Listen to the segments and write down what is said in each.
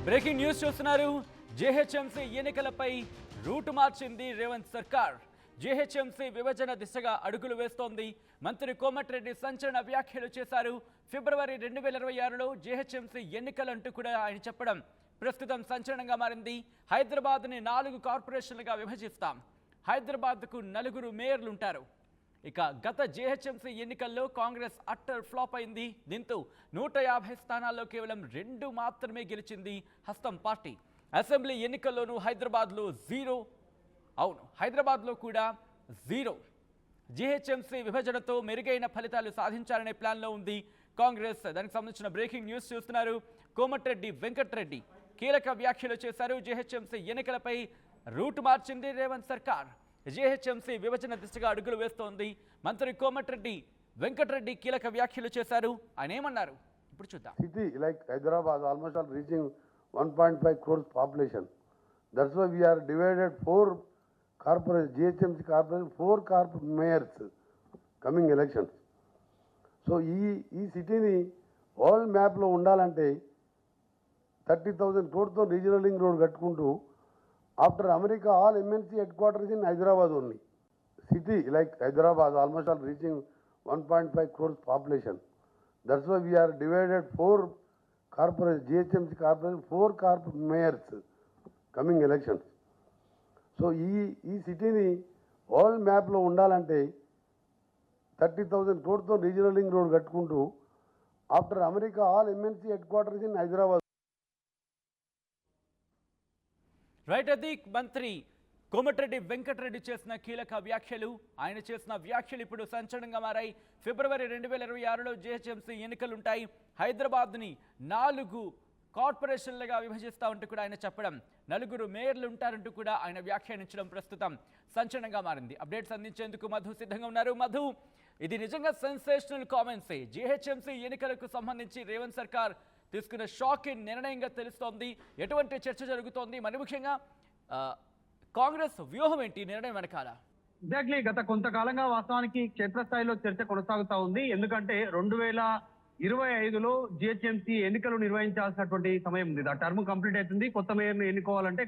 Breaking news చూస్తున్నారు. GHMC ఎన్నికలపై route మార్చింది రేవంత్ సర్కార్. జీహెచ్ఎంసీ విభజన దిశగా అడుగులు వేస్తోంది. మంత్రి కోమటిరెడ్డి సంచలన వ్యాఖ్యలు చేశారు. ఫిబ్రవరి 2026లో జీహెచ్ఎంసీ ఎన్నికలంటూ కూడా ఆయన చెప్పడం ప్రస్తుతం సంచలనంగా మారింది. హైదరాబాద్ని 4 కార్పొరేషన్లుగా విభజిస్తాం. హైదరాబాద్కు 4 మేయర్లుంటారు. ఇక గత జీహెచ్ఎంసీ ఎన్నికల్లో కాంగ్రెస్ అట్టర్ ఫ్లాప్ అయింది. దీంతో 150 స్థానాల్లో కేవలం 2 మాత్రమే గెలిచింది హస్తం పార్టీ. అసెంబ్లీ ఎన్నికల్లోనూ హైదరాబాద్లో 0. అవును, హైదరాబాద్లో కూడా 0. జీహెచ్ఎంసీ విభజనతో మెరుగైన ఫలితాలు సాధించాలనే ప్లాన్లో ఉంది కాంగ్రెస్. దానికి సంబంధించిన బ్రేకింగ్ న్యూస్ చూస్తున్నారు. కోమటిరెడ్డి వెంకటరెడ్డి కీలక వ్యాఖ్యలు చేశారు. జీహెచ్ఎంసీ ఎన్నికలపై రూటు మార్చింది రేవంత్ సర్కార్. జీహెచ్ఎంసీ విభజన దిశగా అడుగులు వేస్తోంది. మంత్రి కోమటిరెడ్డి వెంకటరెడ్డి కీలక వ్యాఖ్యలు చేశారు. ఆయన ఏమన్నారు ఇప్పుడు చూద్దాం. City like Hyderabad almost all reaching 1.5 crores population. That's why we are divided 4 corporation, GHMC corporation, 4 mayors coming elections. So ఈ సిటీని వరల్డ్ మ్యాప్లో ఉండాలంటే 30,000 crores రీజనల్ రింగ్ రోడ్ కట్టుకుంటూ after America, all MNC headquarters in Hyderabad only. City like Hyderabad almost all reaching 1.5 crores population. That's why we are divided 4 corporation, GHMC corporation, 4 mayors coming elections. So ఈ సిటీని world మ్యాప్లో ఉండాలంటే 30,000 crores regional ring road కట్టుకుంటూ after America, all MNC headquarters in Hyderabad. Right, అది మంత్రి కోమటిరెడ్డి వెంకటరెడ్డి చేసిన కీలక వ్యాఖ్యలు. ఆయన చేసిన వ్యాఖ్యలు ఇప్పుడు సంచలనంగా మారాయి. ఫిబ్రవరి 2026లో జీహెచ్ఎంసీ ఎన్నికలుంటాయి. హైదరాబాద్ని 4 కార్పొరేషన్లుగా విభజిస్తా ఉంటూ కూడా ఆయన చెప్పడం, 4 మేయర్లు ఉంటారంటూ కూడా ఆయన వ్యాఖ్యానించడం ప్రస్తుతం సంచలనంగా మారింది. అప్డేట్స్ అందించేందుకు మధు సిద్ధంగా ఉన్నారు. మధు, ఇది నిజంగా సెన్సేషనల్ కామెంట్సే. జీహెచ్ఎంసీ ఎన్నికలకు సంబంధించి రేవంత్ సర్కార్ తీసుకున్న షాకింగ్ నిర్ణయంగా తెలుస్తోంది. ఎటువంటి చర్చ జరుగుతోంది? మరి ముఖ్యంగా కాంగ్రెస్ వ్యూహం ఏంటి నిర్ణయం వెనకాల? ఎగ్జాక్ట్లీ, గత కొంతకాలంగా వాస్తవానికి క్షేత్రస్థాయిలో చర్చ కొనసాగుతా ఉంది. ఎందుకంటే 2025లో జిహెచ్ఎంసీ ఎన్నికలు నిర్వహించాల్సినటువంటి సమయం ఉంది. ఆ టర్మ్ కంప్లీట్ అవుతుంది. కొత్త మేయర్ను ఎన్నుకోవాలంటే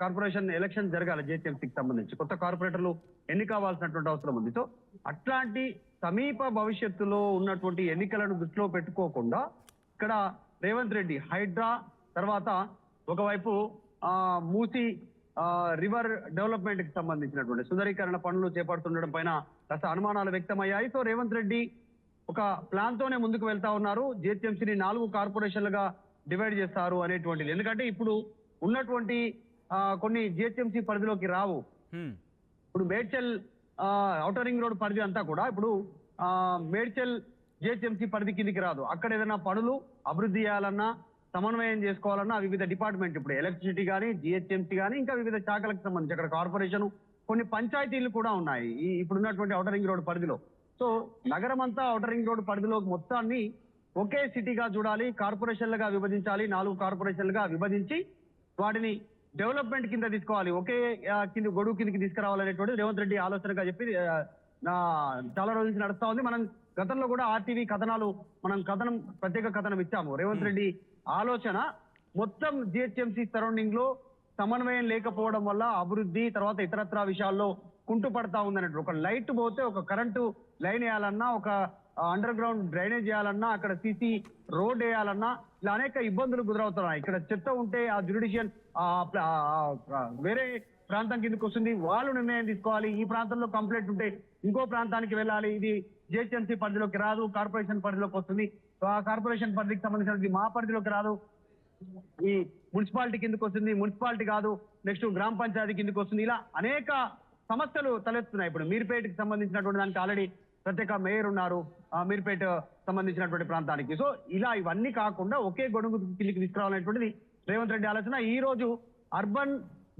కార్పొరేషన్ ఎలక్షన్ జరగాలి. జిహెచ్ఎంసీకి సంబంధించి కొత్త కార్పొరేటర్లు ఎన్నికవాల్సినటువంటి అవసరం ఉంది. సో అట్లాంటి సమీప భవిష్యత్తులో ఉన్నటువంటి ఎన్నికలను దృష్టిలో పెట్టుకోకుండా ఇక్కడ రేవంత్ రెడ్డి హైడ్రా తర్వాత ఒకవైపు మూసి రివర్ డెవలప్మెంట్ కి సంబంధించినటువంటి సుందరీకరణ పనులు చేపడుతుండడం పైన కాస్త అనుమానాలు వ్యక్తమయ్యాయి. సో రేవంత్ రెడ్డి ఒక ప్లాన్ తోనే ముందుకు వెళ్తా ఉన్నారు. జిహెచ్ఎంసీని 4 కార్పొరేషన్లుగా డివైడ్ చేస్తారు అనేటువంటిది. ఎందుకంటే ఇప్పుడు ఉన్నటువంటి కొన్ని జిహెచ్ఎంసీ పరిధిలోకి రావు. ఇప్పుడు మేడ్చల్ ఔటర్ రింగ్ రోడ్ పరిధి అంతా కూడా ఇప్పుడు మేడ్చల్ జిహెచ్ఎంసీ పరిధి కిందికి రాదు. అక్కడ ఏదైనా పనులు అభివృద్ధి చేయాలన్నా, సమన్వయం చేసుకోవాలన్నా వివిధ డిపార్ట్మెంట్, ఇప్పుడు ఎలక్ట్రిసిటీ కానీ, జిహెచ్ఎంసీ కానీ, ఇంకా వివిధ శాఖలకు సంబంధించి అక్కడ కార్పొరేషన్, కొన్ని పంచాయతీలు కూడా ఉన్నాయి ఇప్పుడున్నటువంటి ఔటర్ రింగ్ రోడ్ పరిధిలో. సో నగరం అంతా ఔటర్ రింగ్ రోడ్ పరిధిలో మొత్తాన్ని ఒకే సిటీగా చూడాలి, కార్పొరేషన్లుగా విభజించాలి. 4 కార్పొరేషన్లుగా విభజించి వాటిని డెవలప్మెంట్ కింద తీసుకోవాలి, ఒకే గొడుగు కిందకి తీసుకురావాలనేటువంటి రేవంత్ రెడ్డి ఆలోచనగా చెప్పి చాలా రోజుల నుంచి నడుస్తా ఉంది. మనం గతంలో కూడా ఆర్టీవీ కథనాలు ప్రత్యేక కథనం ఇచ్చాము. రేవంత్ రెడ్డి ఆలోచన మొత్తం జిహెచ్ఎంసీ సరౌండింగ్ లో సమన్వయం లేకపోవడం వల్ల అభివృద్ధి తర్వాత ఇతరత్రా విషయాల్లో కుంటుపడతా ఉందన్నట్టు. ఒక లైట్ పోతే ఒక కరెంటు లైన్ వేయాలన్నా, ఒక అండర్ గ్రౌండ్ డ్రైనేజ్ చేయాలన్నా, అక్కడ సీసీ రోడ్ వేయాలన్నా ఇలా అనేక ఇబ్బందులు గురవుతున్నాయి. ఇక్కడ చెత్త ఉంటే ఆ జ్యుడిషియల్ వేరే ప్రాంతం కిందకి వస్తుంది, వాళ్ళు నిర్ణయం తీసుకోవాలి. ఈ ప్రాంతంలో కంప్లైంట్ ఉంటే ఇంకో ప్రాంతానికి వెళ్ళాలి. ఇది జిహెచ్ఎంసీ పరిధిలోకి రాదు, కార్పొరేషన్ పరిధిలోకి వస్తుంది. ఆ కార్పొరేషన్ పరిధికి సంబంధించినది మా పరిధిలోకి రాదు, ఈ మున్సిపాలిటీ కిందకి వస్తుంది, మున్సిపాలిటీ కాదు, నెక్స్ట్ గ్రామ పంచాయతీ కిందకి వస్తుంది. ఇలా అనేక సమస్యలు తలెత్తున్నాయి. ఇప్పుడు మీర్పేటకి సంబంధించినటువంటి దానికి ఆల్రెడీ ప్రత్యేక మేయర్ ఉన్నారు, మీర్పేట సంబంధించినటువంటి ప్రాంతానికి. సో ఇలా ఇవన్నీ కాకుండా ఒకే గొడుగు కిందికి తీసుకురావాలనేటువంటిది రేవంత్ రెడ్డి ఆలోచన. ఈ రోజు అర్బన్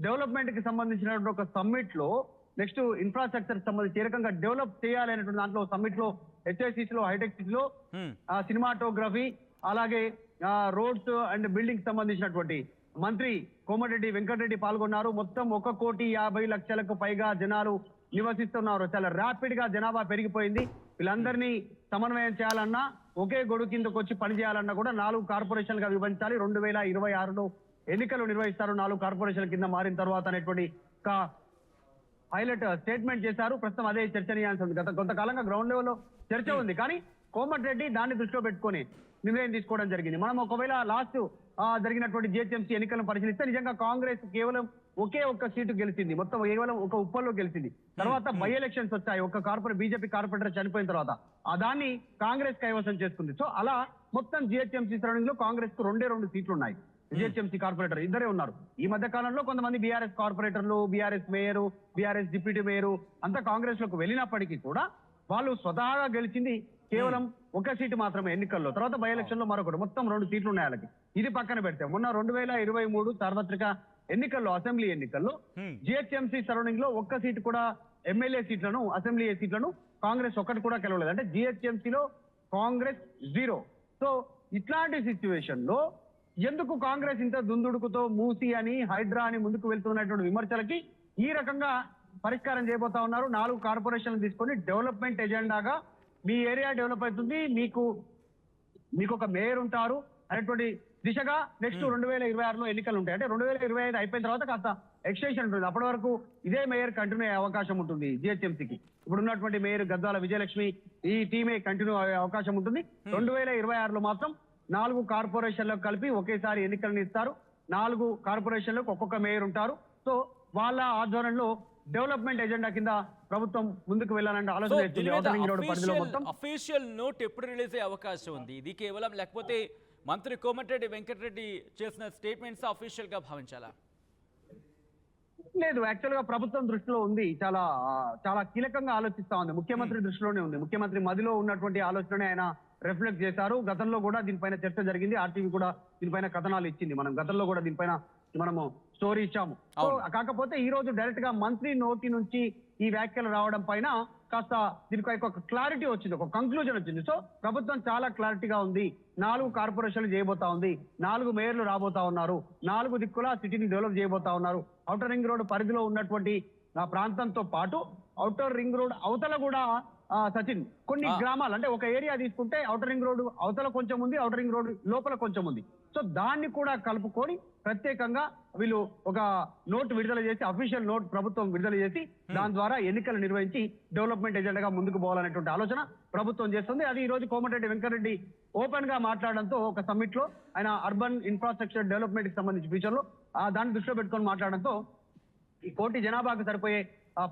డెవలప్మెంట్ కి సంబంధించినటువంటి ఒక సమ్మిట్ లో నెక్స్ట్ ఇన్ఫ్రాస్ట్రక్చర్ సంబంధించి ఏ రకంగా డెవలప్ చేయాలి అనేటువంటి దాంట్లో సమ్మిట్ లో హెచ్ఐసిసి లో, హైటెక్ సిటీలో సినిమాటోగ్రఫీ అలాగే రోడ్స్ అండ్ బిల్డింగ్ సంబంధించినటువంటి మంత్రి కోమటిరెడ్డి వెంకటరెడ్డి పాల్గొన్నారు. మొత్తం 1,50,00,000కు పైగా జనాలు నివసిస్తున్నారు. చాలా ర్యాపిడ్ గా జనాభా పెరిగిపోయింది. వీళ్ళందరినీ సమన్వయం చేయాలన్నా ఒకే గొడుగు కిందకు వచ్చి పనిచేయాలన్నా కూడా 4 కార్పొరేషన్లుగా విభజించాలి. 2026లో ఎన్నికలు నిర్వహిస్తారు 4 కార్పొరేషన్ల కింద మారిన తర్వాత అనేటువంటి ఒక హైలైట్ స్టేట్మెంట్ చేశారు. ప్రస్తుతం అదే చర్చనీయాంశం ఉంది. గత కొంతకాలంగా గ్రౌండ్ లెవెల్లో చర్చ ఉంది, కానీ కోమటిరెడ్డి దాన్ని దృష్టిలో పెట్టుకొని నిర్ణయం తీసుకోవడం జరిగింది. మనం ఒకవేళ లాస్ట్ జరిగినటువంటి జిహెచ్ఎంసీ ఎన్నికలను పరిశీలిస్తే నిజంగా కాంగ్రెస్ కేవలం ఒకే ఒక్క సీటు గెలిచింది, మొత్తం కేవలం ఒక ఉప్పల్లో గెలిచింది. తర్వాత బై ఎలక్షన్స్ వచ్చాయి, ఒక బీజేపీ కార్పొరేటర్ చనిపోయిన తర్వాత దాన్ని కాంగ్రెస్ కైవసం చేసుకుంది. సో అలా మొత్తం జిహెచ్ఎంసీ సరౌండింగ్ లో కాంగ్రెస్ కు 2 సీట్లు ఉన్నాయి. జిహెచ్ఎంసీ కార్పొరేటర్ ఇద్దరే ఉన్నారు. ఈ మధ్య కాలంలో కొంతమంది బీఆర్ఎస్ కార్పొరేటర్లు, BRS mayor, BRS deputy mayor అంతా కాంగ్రెస్ లోకి వెళ్ళినప్పటికీ కూడా వాళ్ళు స్వతహాగా గెలిచింది కేవలం ఒక సీటు మాత్రమే ఎన్నికల్లో. తర్వాత బై ఎలక్షన్ లో మరొకటి, మొత్తం 2 సీట్లు ఉన్నాయి వాళ్ళకి. ఇది పక్కన పెడితే మొన్న 2023 సార్వత్రిక ఎన్నికల్లో, అసెంబ్లీ ఎన్నికల్లో జిహెచ్ఎంసీ సరౌండింగ్ లో ఒక్క సీటు కూడా ఎమ్మెల్యే సీట్లను, అసెంబ్లీ సీట్లను కాంగ్రెస్ ఒక్కటి కూడా గెలవలేదు. అంటే జిహెచ్ఎంసీలో కాంగ్రెస్ 0. సో ఇట్లాంటి సిచ్యువేషన్ లో ఎందుకు కాంగ్రెస్ ఇంత దుందుడుకుతో మూసి అని, హైడ్రా అని ముందుకు వెళ్తున్నటువంటి విమర్శలకి ఈ రకంగా పరిష్కారం చేయబోతా ఉన్నారు. 4 కార్పొరేషన్లు తీసుకొని డెవలప్మెంట్ ఎజెండాగా మీ ఏరియా డెవలప్ అవుతుంది, మీకు ఒక మేయర్ ఉంటారు అనేటువంటి దిశగా నెక్స్ట్ 2026లో ఎన్నికలు ఉంటాయి. అంటే 2025 అయిపోయిన తర్వాత కాస్త ఎక్స్టెన్షన్ ఉంటుంది. అప్పటి వరకు ఇదే మేయర్ కంటిన్యూ అయ్యే అవకాశం ఉంటుంది జిహెచ్ఎంసీకి. ఇప్పుడు ఉన్నటువంటి మేయర్ గద్వాల విజయలక్ష్మి ఈ టీమే కంటిన్యూ అయ్యే అవకాశం ఉంటుంది. 2026లో మాత్రం 4 కార్పొరేషన్లకు కలిపి ఒకేసారి ఎన్నికలను ఇస్తారు. 4 కార్పొరేషన్లకు ఒక్కొక్క మేయర్ ఉంటారు. సో వాళ్ళ ఆధ్వర్యంలో డెవలప్మెంట్ ఎజెండా కింద ప్రభుత్వం ముందుకు వెళ్ళాలంటే ఆలోచన చేస్తుంది. ఔటర్ రింగ్ రోడ్ పరిధిలో మొత్తం అఫీషియల్ నోట్ ఎప్పుడు రిలీజ్ అయ్యే అవకాశం ఉంది? ఇది కేవలం లేకపోతే మంత్రి కోమటిరెడ్డి వెంకటరెడ్డి చేసిన స్టేట్మెంట్స్ అఫీషియల్ గా భావించాలా? లేదు, యాక్చువల్ గా ప్రభుత్వం దృష్టిలో ఉంది, చాలా కీలకంగా ఆలోచిస్తా ఉంది. ముఖ్యమంత్రి దృష్టిలోనే ఉంది. ముఖ్యమంత్రి మదిలో ఉన్నటువంటి ఆలోచననే ఆయన రిఫ్లెక్ట్ చేశారు. గతంలో కూడా దీనిపైన చర్చ జరిగింది. ఆర్టీవీ కూడా దీనిపైన కథనాలు ఇచ్చింది. మనం గతంలో కూడా దీనిపైన మనము స్టోరీ ఇచ్చాము. సో కాకపోతే ఈ రోజు డైరెక్ట్ గా మంత్రి నోటి నుంచి ఈ వ్యాఖ్యలు రావడం పైన కాస్త దీనికి ఒక క్లారిటీ వచ్చింది, ఒక కంక్లూజన్ వచ్చింది. సో ప్రభుత్వం చాలా క్లారిటీగా ఉంది. 4 కార్పొరేషన్లు చేయబోతా ఉంది, 4 మేయర్లు రాబోతా ఉన్నారు, 4 దిక్కులా సిటీని డెవలప్ చేయబోతా ఉన్నారు. ఔటర్ రింగ్ రోడ్ పరిధిలో ఉన్నటువంటి ప్రాంతంతో పాటు ఔటర్ రింగ్ రోడ్ అవతల కూడా సచిన్ కొన్ని గ్రామాలు, అంటే ఒక ఏరియా తీసుకుంటే ఔటర్ రింగ్ రోడ్ అవతల కొంచెం ఉంది, ఔటర్ రింగ్ రోడ్ లోపల కొంచెం ఉంది. సో దాన్ని కూడా కలుపుకొని ప్రత్యేకంగా వీళ్ళు ఒక నోట్ విడుదల చేసి, అఫీషియల్ నోట్ ప్రభుత్వం విడుదల చేసి దాని ద్వారా ఎన్నికలు నిర్వహించి డెవలప్మెంట్ ఎజెండాగా ముందుకు పోవాలనేటువంటి ఆలోచన ప్రభుత్వం చేస్తుంది. అది ఈ రోజు కోమటిరెడ్డి వెంకటరెడ్డి ఓపెన్ గా మాట్లాడడంతో ఒక సమ్మిట్ లో ఆయన అర్బన్ ఇన్ఫ్రాస్ట్రక్చర్ డెవలప్మెంట్ కి సంబంధించి ఫ్యూచర్ లో దాన్ని దృష్టిలో పెట్టుకొని మాట్లాడడంతో ఈ 1 కోటి జనాభాకు సరిపోయే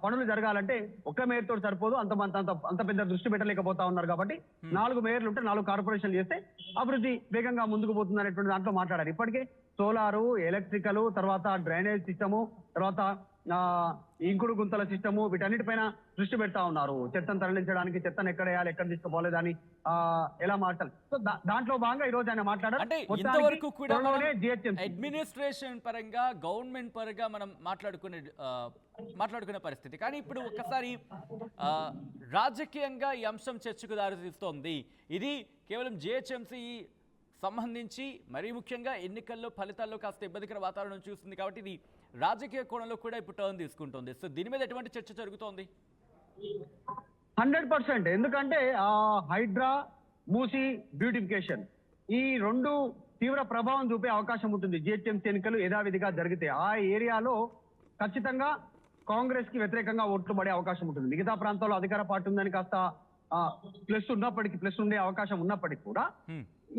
పనులు జరగాలంటే ఒక్క మేయర్ తోటి సరిపోదు, అంత పెద్ద దృష్టి పెట్టలేకపోతా ఉన్నారు. కాబట్టి 4 మేయర్లు ఉంటే 4 కార్పొరేషన్లు చేస్తే అభివృద్ధి వేగంగా ముందుకు పోతుంది అనేటువంటి దాంట్లో మాట్లాడారు. ఇప్పటికే సోలారు, ఎలక్ట్రికల్, తర్వాత డ్రైనేజ్ సిస్టము, తర్వాత ఇంకుడు గుంతల సిస్టము, వీటన్నిటిపైన దృష్టి పెడతా ఉన్నారు. చెత్తను తరలించడానికి, చెత్తను ఎక్కడ వేయాలి, ఎక్కడ తీసుకోపోలేదని ఎలా మార్చాలి. సో దాంట్లో భాగంగా ఈ రోజు ఆయన మాట్లాడారు. అంటే ఇంతవరకు కూడా అడ్మినిస్ట్రేషన్ పరంగా, గవర్నమెంట్ పరంగా మనం మాట్లాడుకునే పరిస్థితి. కానీ ఇప్పుడు ఒక్కసారి రాజకీయంగా ఈ అంశం చర్చకు దారితీస్తోంది. ఇది కేవలం జిహెచ్ఎంసీ సంబంధించి మరీ ముఖ్యంగా ఎన్నికల్లో ఫలితాల్లో కాస్త ఇబ్బందికర వాతావరణం చూస్తుంది. కాబట్టి ఇది రాజకీయ కోణంలో కూడా ఇప్పుడు టర్న్ తీసుకుంటుంది. సో దీని మీద ఎటువంటి చర్చ జరుగుతోంది? 100%. ఎందుకంటే హైడ్రా, మూసి బ్యూటిఫికేషన్ ఈ 2 తీవ్ర ప్రభావం చూపే అవకాశం ఉంటుంది. జిహెచ్ఎంసీ ఎన్నికలు యథావిధిగా జరిగితే ఆ ఏరియాలో ఖచ్చితంగా కాంగ్రెస్ కి వ్యతిరేకంగా ఓట్లు పడే అవకాశం ఉంటుంది. మిగతా ప్రాంతాల్లో అధికార పార్టీ ఉందని కాస్త ప్లస్ ఉండే అవకాశం ఉన్నప్పటికీ కూడా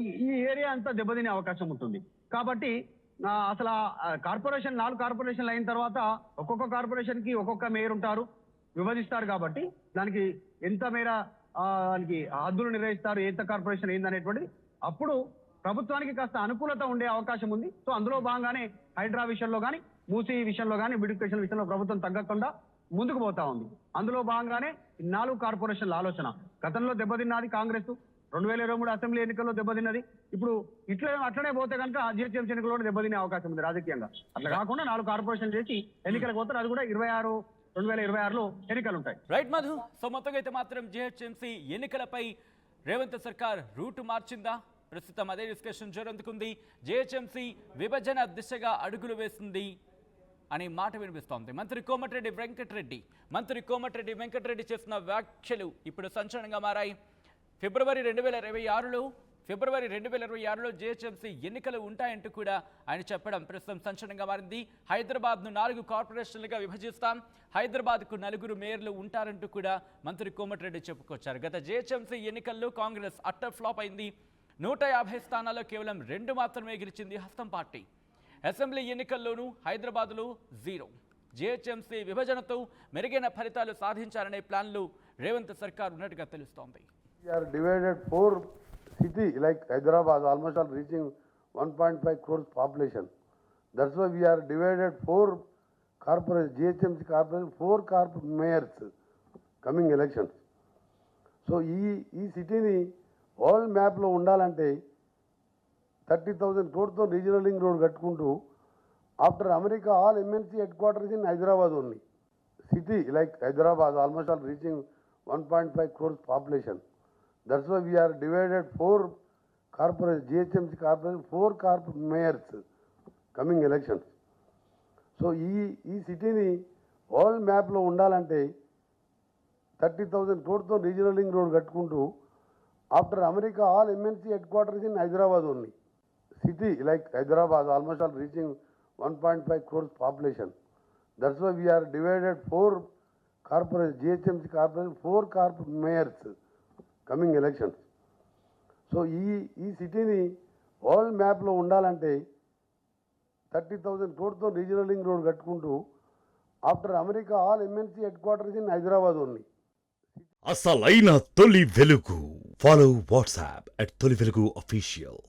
ఈ ఏరియా అంతా దెబ్బతినే అవకాశం ఉంటుంది. కాబట్టి అసలు కార్పొరేషన్ 4 కార్పొరేషన్లు అయిన తర్వాత ఒక్కొక్క కార్పొరేషన్ కి ఒక్కొక్క మేయర్ ఉంటారు, విభజిస్తారు. కాబట్టి దానికి ఎంత మేర దానికి హద్దులు నిర్వహిస్తారు, ఎంత కార్పొరేషన్ ఏందనేటువంటిది అప్పుడు ప్రభుత్వానికి కాస్త అనుకూలత ఉండే అవకాశం ఉంది. సో అందులో భాగంగానే హైడ్రా విషయంలో కానీ, మూసీ విషయంలో కానీ, బ్యూటిఫికేషన్ విషయంలో ప్రభుత్వం తగ్గకుండా ముందుకు పోతా ఉంది. అందులో భాగంగానే 4 కార్పొరేషన్ల ఆలోచన. గతంలో దెబ్బతిన్నది కాంగ్రెస్, 2023 అసెంబ్లీ ఎన్నికల్లో దెబ్బతిన్నది. ఇప్పుడు అట్లనే పోతే కనుక జిహెచ్ఎంసీ ఎన్నికల్లో దెబ్బతినే అవకాశం ఉంది రాజకీయంగా. అట్లా కాకుండా 4 కార్పొరేషన్ చేసి ఎన్నికలకు పోతారు. అది కూడా 2026లో ఎన్నికలు ఉంటాయి. రైట్ మధు. సో మొత్తంగా అయితే మాత్రం జిహెచ్ఎంసీ ఎన్నికలపై రేవంత్ సర్కార్ రూట్ మార్చిందా? ప్రస్తుతం అదే డిస్కషన్ జరుగుతుంది. జిహెచ్ఎంసీ విభజన దిశగా అడుగులు వేస్తుంది అనే మాట వినిపిస్తోంది. మంత్రి కోమటిరెడ్డి వెంకటరెడ్డి చేసిన వ్యాఖ్యలు ఇప్పుడు సంచలనంగా మారాయి. ఫిబ్రవరి 2026లో జీహెచ్ఎంసీ ఎన్నికలు ఉంటాయంటూ కూడా ఆయన చెప్పడం ప్రస్తుతం సంచలనంగా మారింది. హైదరాబాద్ను 4 కార్పొరేషన్లుగా విభజిస్తాం, హైదరాబాద్కు 4 మేయర్లు ఉంటారంటూ కూడా మంత్రి కోమటిరెడ్డి చెప్పుకొచ్చారు. గత జీహెచ్ఎంసీ ఎన్నికల్లో కాంగ్రెస్ అట్టర్ ఫ్లాప్ అయింది. 150 స్థానాల్లో కేవలం 2 మాత్రమే గెలిచింది హస్తం పార్టీ. అసెంబ్లీ ఎన్నికల్లోనూ హైదరాబాద్లో 0. జీహెచ్ఎంసీ విభజనతో మెరుగైన ఫలితాలు సాధించాలనే ప్లాన్లు రేవంత్ సర్కార్ ఉన్నట్టుగా తెలుస్తోంది. We are divided 4 city like Hyderabad, almost all reaching 1.5 crores population. That's why we are divided 4 corporation, GHMC corporation, 4 mayors coming elections. So ఈ సిటీని వరల్డ్ మ్యాప్లో ఉండాలంటే 30,000 crores రీజనల్ లింక్ రోడ్ కట్టుకుంటూ after America all MNC head quarters in Hyderabad only. City like Hyderabad, almost all reaching 1.5 crores population. That's why we are divided 4 corporation, GHMC corporation, 4 mayors coming elections. So ఈ సిటీని world మ్యాప్లో ఉండాలంటే 30,000 crores regional link road కట్టుకుంటూ after America all MNC head quarters in Hyderabad only. City like Hyderabad, almost all reaching 1.5 crores population. That's why we are divided 4 corporation, GHMC corporation, 4 mayors coming elections. So ఈ సిటీని world మ్యాప్లో ఉండాలంటే 30,000 crores regional link road కట్టుకుంటూ after America all MNC head quarters in Hyderabad only. అసలైన తొలి వెలుగు. Follow WhatsApp @తొలి వెలుగు official.